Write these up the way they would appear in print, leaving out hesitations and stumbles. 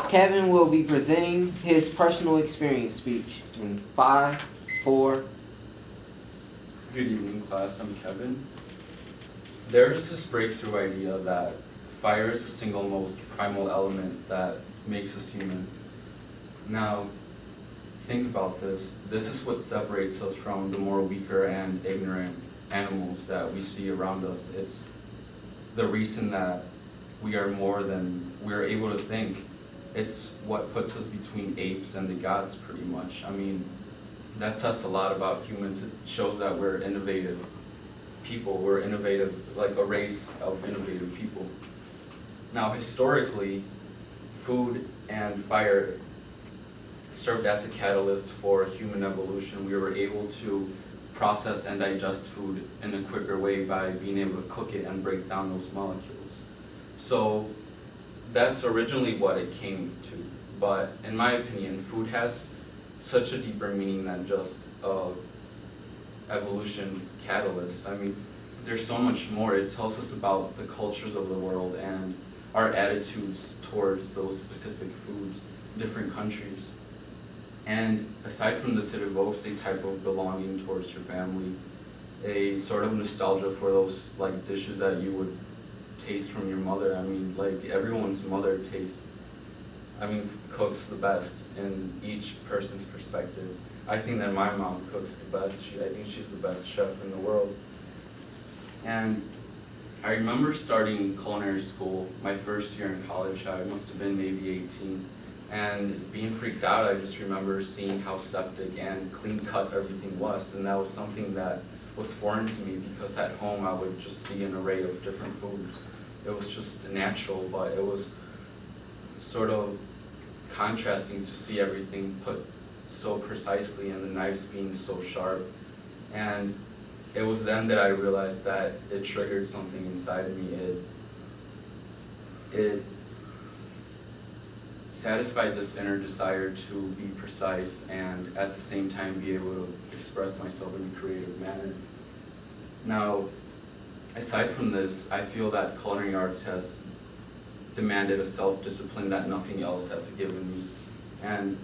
Kevin will be presenting his personal experience speech in 5, 4. Good evening, class. I'm Kevin. There is this breakthrough idea that fire is the single most primal element that makes us human. Now, think about this. This is what separates us from the more weaker and ignorant animals that we see around us. It's the reason that we are able to think. It's what puts us between apes and the gods, pretty much. I mean, that says a lot about humans. It shows that we're innovative people. We're innovative, like a race of innovative people. Now, historically, food and fire served as a catalyst for human evolution. We were able to process and digest food in a quicker way by being able to cook it and break down those molecules. So that's originally what it came to. But in my opinion, food has such a deeper meaning than just evolution catalyst. I mean, there's so much more. It tells us about the cultures of the world and our attitudes towards those specific foods, different countries. And aside from this, it evokes a type of belonging towards your family, a sort of nostalgia for those like dishes that you would taste from your mother. I mean, like everyone's mother cooks the best in each person's perspective. I think that my mom cooks the best. I think she's the best chef in the world. And I remember starting culinary school my first year in college. I must have been maybe 18. And being freaked out, I just remember seeing how septic and clean cut everything was. And that was something that was foreign to me because at home I would just see an array of different foods. It was just natural, but it was sort of contrasting to see everything put so precisely and the knives being so sharp. And it was then that I realized that it triggered something inside of me. It satisfied this inner desire to be precise and at the same time be able to express myself in a creative manner. Now, aside from this, I feel that culinary arts has demanded a self-discipline that nothing else has given me. And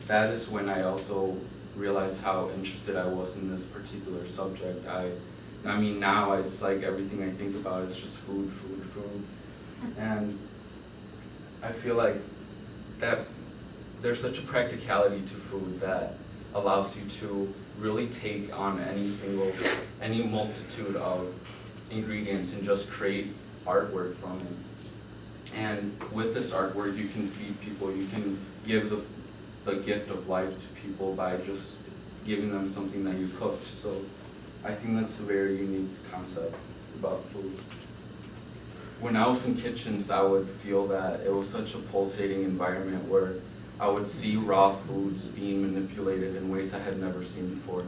that is when I also realized how interested I was in this particular subject. I mean, now it's like everything I think about is just food. And I feel like that there's such a practicality to food that allows you to really take on any multitude of ingredients and just create artwork from it. And with this artwork, you can feed people, you can give the gift of life to people by just giving them something that you cooked. So I think that's a very unique concept about food. When I was in kitchens, I would feel that it was such a pulsating environment where I would see raw foods being manipulated in ways I had never seen before.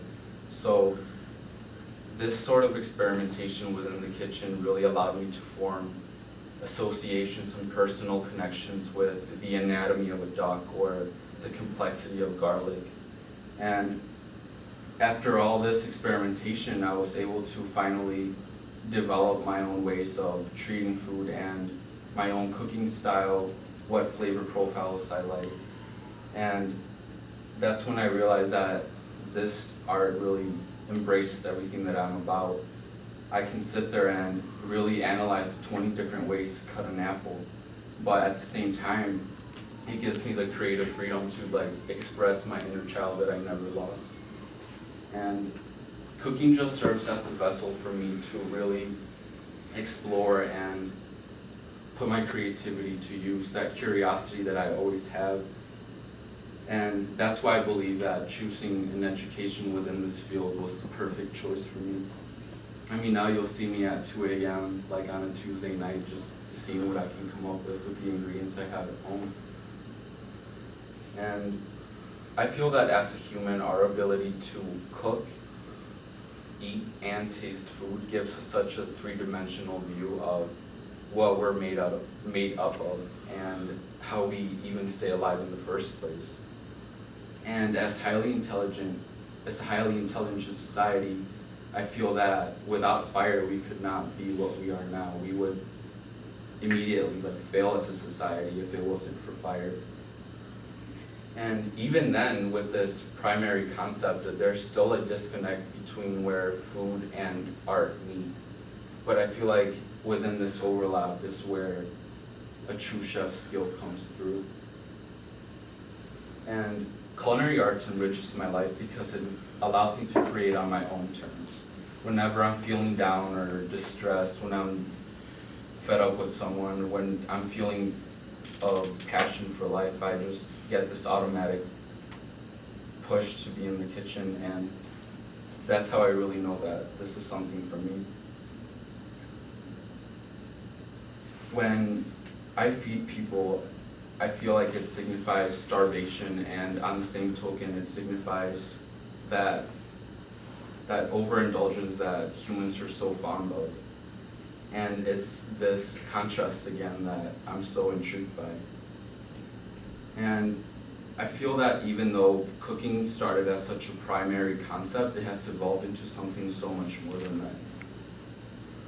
So this sort of experimentation within the kitchen really allowed me to form associations and personal connections with the anatomy of a duck or the complexity of garlic. And after all this experimentation, I was able to finally develop my own ways of treating food and my own cooking style, what flavor profiles I like. And that's when I realized that this art really embraces everything that I'm about. I can sit there and really analyze the 20 different ways to cut an apple, but at the same time, it gives me the creative freedom to express my inner child that I never lost. And cooking just serves as a vessel for me to really explore and put my creativity to use, that curiosity that I always have. And that's why I believe that choosing an education within this field was the perfect choice for me. I mean, now you'll see me at 2 a.m., like on a Tuesday night, just seeing what I can come up with the ingredients I have at home. And I feel that as a human, our ability to cook, eat, and taste food gives us such a three-dimensional view of what we're made up of and how we even stay alive in the first place. And as a highly intelligent society, I feel that without fire we could not be what we are now. immediately like fail as a society if it wasn't for fire. And even then, with this primary concept, that there's still a disconnect between where food and art meet. But I feel like within this overlap is where a true chef's skill comes through. And culinary arts enriches my life because it allows me to create on my own terms. Whenever I'm feeling down or distressed, when I'm fed up with someone, when I'm feeling a passion for life, I just get this automatic push to be in the kitchen, and that's how I really know that this is something for me. When I feed people, I feel like it signifies starvation, and on the same token, it signifies that overindulgence that humans are so fond of. And it's this contrast again that I'm so intrigued by. And I feel that even though cooking started as such a primary concept, it has evolved into something so much more than that.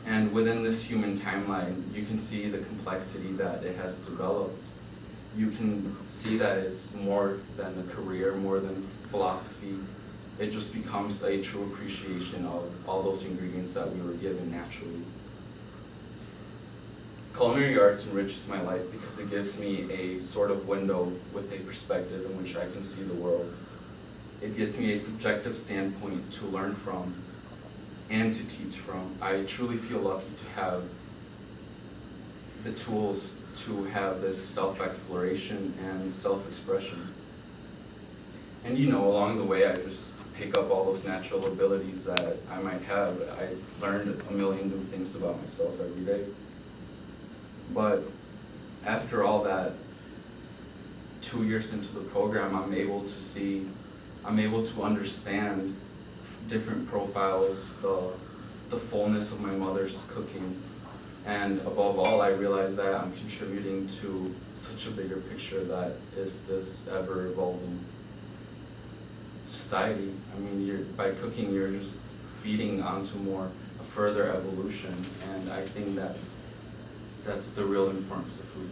And within this human timeline, you can see the complexity that it has developed. You can see that it's more than a career, more than philosophy. It just becomes a true appreciation of all those ingredients that we were given naturally. Culinary arts enriches my life because it gives me a sort of window with a perspective in which I can see the world. It gives me a subjective standpoint to learn from and to teach from. I truly feel lucky to have the tools to have this self-exploration and self-expression. And along the way, I just pick up all those natural abilities that I might have. I learned a million new things about myself every day. But after all that, 2 years into the program, I'm able to understand different profiles, the fullness of my mother's cooking. And above all, I realize that I'm contributing to such a bigger picture that is this ever-evolving society. I mean, by cooking, you're just feeding onto a further evolution, and I think that's the real importance of food.